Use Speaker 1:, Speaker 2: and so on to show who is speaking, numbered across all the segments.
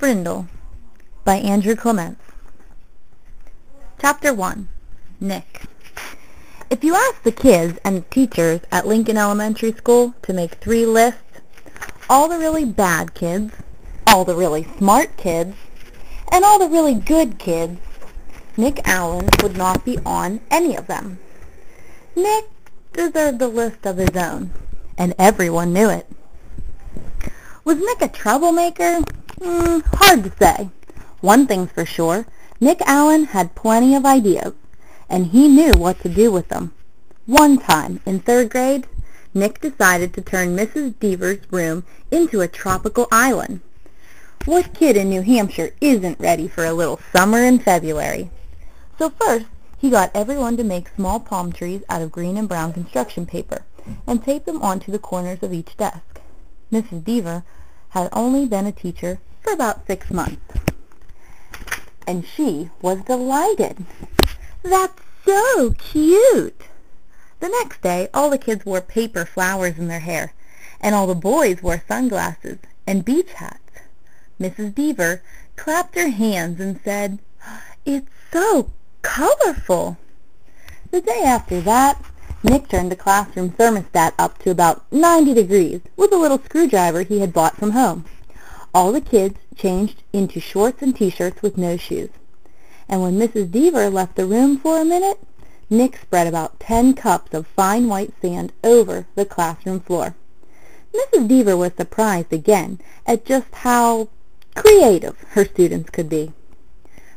Speaker 1: Frindle by Andrew Clements. Chapter 1. Nick. If you ask the kids and teachers at Lincoln Elementary School to make 3 lists, all the really bad kids, all the really smart kids, and all the really good kids, Nick Allen would not be on any of them. Nick deserved a list of his own, and everyone knew it. Was Nick a troublemaker? Hard to say. One thing's for sure, Nick Allen had plenty of ideas, and he knew what to do with them. One time, in 3rd grade, Nick decided to turn Mrs. Deaver's room into a tropical island. What kid in New Hampshire isn't ready for a little summer in February? So first, he got everyone to make small palm trees out of green and brown construction paper and tape them onto the corners of each desk. Mrs. Deaver had only been a teacher for about 6 months, and she was delighted. "That's so cute!" The next day, all the kids wore paper flowers in their hair, and all the boys wore sunglasses and beach hats. Mrs. Deaver clapped her hands and said, "It's so colorful." The day after that, Nick turned the classroom thermostat up to about 90 degrees with a little screwdriver he had bought from home. All the kids changed into shorts and t-shirts with no shoes. And when Mrs. Deaver left the room for a minute, Nick spread about 10 cups of fine white sand over the classroom floor. Mrs. Deaver was surprised again at just how creative her students could be.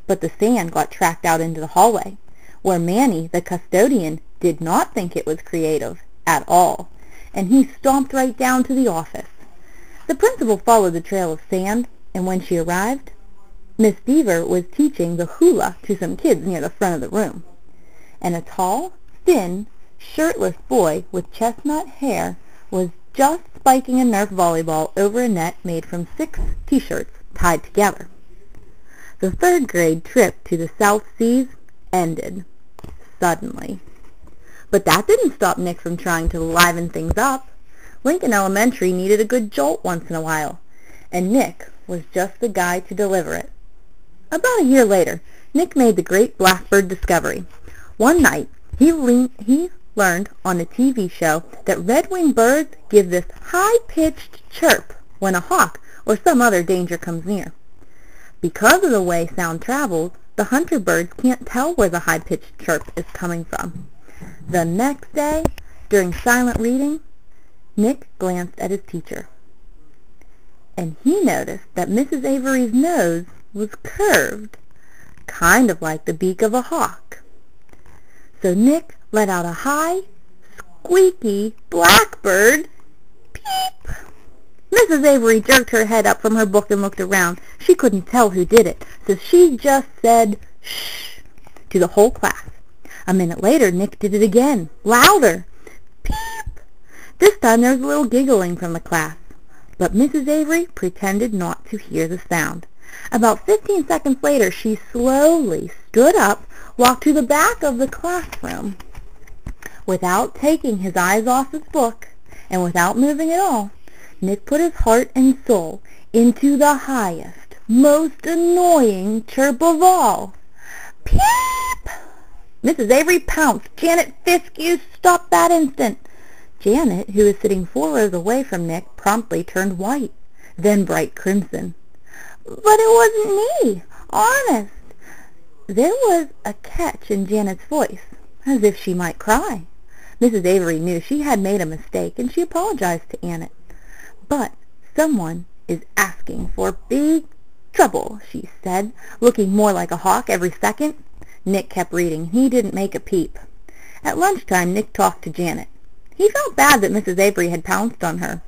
Speaker 1: But the sand got tracked out into the hallway, where Manny, the custodian, did not think it was creative at all, and he stomped right down to the office. The principal followed the trail of sand, and when she arrived, Miss Deaver was teaching the hula to some kids near the front of the room, and a tall, thin, shirtless boy with chestnut hair was just spiking a Nerf volleyball over a net made from 6 t-shirts tied together. The 3rd grade trip to the South Seas ended suddenly. But that didn't stop Nick from trying to liven things up. Lincoln Elementary needed a good jolt once in a while, and Nick was just the guy to deliver it. About a year later, Nick made the great blackbird discovery. One night, he learned on a TV show that red-winged birds give this high-pitched chirp when a hawk or some other danger comes near. Because of the way sound travels, the hunter birds can't tell where the high-pitched chirp is coming from. The next day, during silent reading, Nick glanced at his teacher, and he noticed that Mrs. Avery's nose was curved, kind of like the beak of a hawk. So Nick let out a high, squeaky blackbird peep. Mrs. Avery jerked her head up from her book and looked around. She couldn't tell who did it, so she just said, "Shh," to the whole class. A minute later, Nick did it again, louder. Peep! This time there was a little giggling from the class, but Mrs. Avery pretended not to hear the sound. About 15 seconds later, she slowly stood up, walked to the back of the classroom. Without taking his eyes off his book, and without moving at all, Nick put his heart and soul into the highest, most annoying chirp of all. Peep! Mrs. Avery pounced. "Janet Fisk, you stop that instant!" Janet, who was sitting 4 rows away from Nick, promptly turned white, then bright crimson. "But it wasn't me, honest." There was a catch in Janet's voice, as if she might cry. Mrs. Avery knew she had made a mistake, and she apologized to Janet. "But someone is asking for big trouble," she said, looking more like a hawk every second. Nick kept reading. He didn't make a peep. At lunchtime, Nick talked to Janet. He felt bad that Mrs. Avery had pounced on her.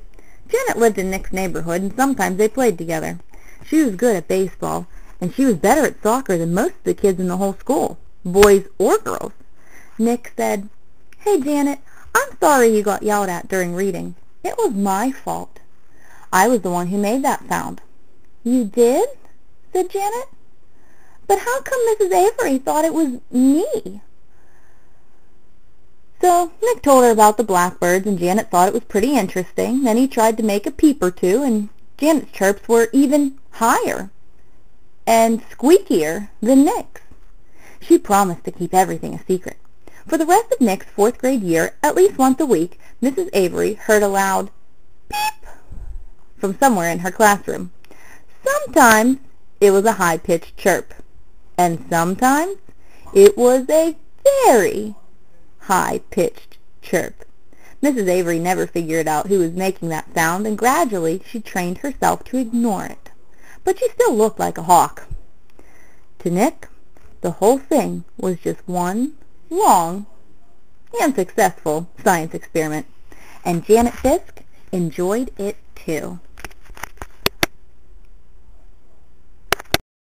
Speaker 1: Janet lived in Nick's neighborhood, and sometimes they played together. She was good at baseball, and she was better at soccer than most of the kids in the whole school, boys or girls. Nick said, "Hey, Janet, I'm sorry you got yelled at during reading. It was my fault. I was the one who made that sound." "You did?" said Janet. "But how come Mrs. Avery thought it was me?" So Nick told her about the blackbirds, and Janet thought it was pretty interesting. Then he tried to make a peep or two, and Janet's chirps were even higher. and squeakier than Nick's. She promised to keep everything a secret. For the rest of Nick's 4th grade year, at least once a week, Mrs. Avery heard a loud beep from somewhere in her classroom. Sometimes it was a high-pitched chirp, and sometimes it was a very high-pitched chirp. Mrs. Avery never figured out who was making that sound, and gradually she trained herself to ignore it. But she still looked like a hawk. To Nick, the whole thing was just one long and successful science experiment, and Janet Fisk enjoyed it too.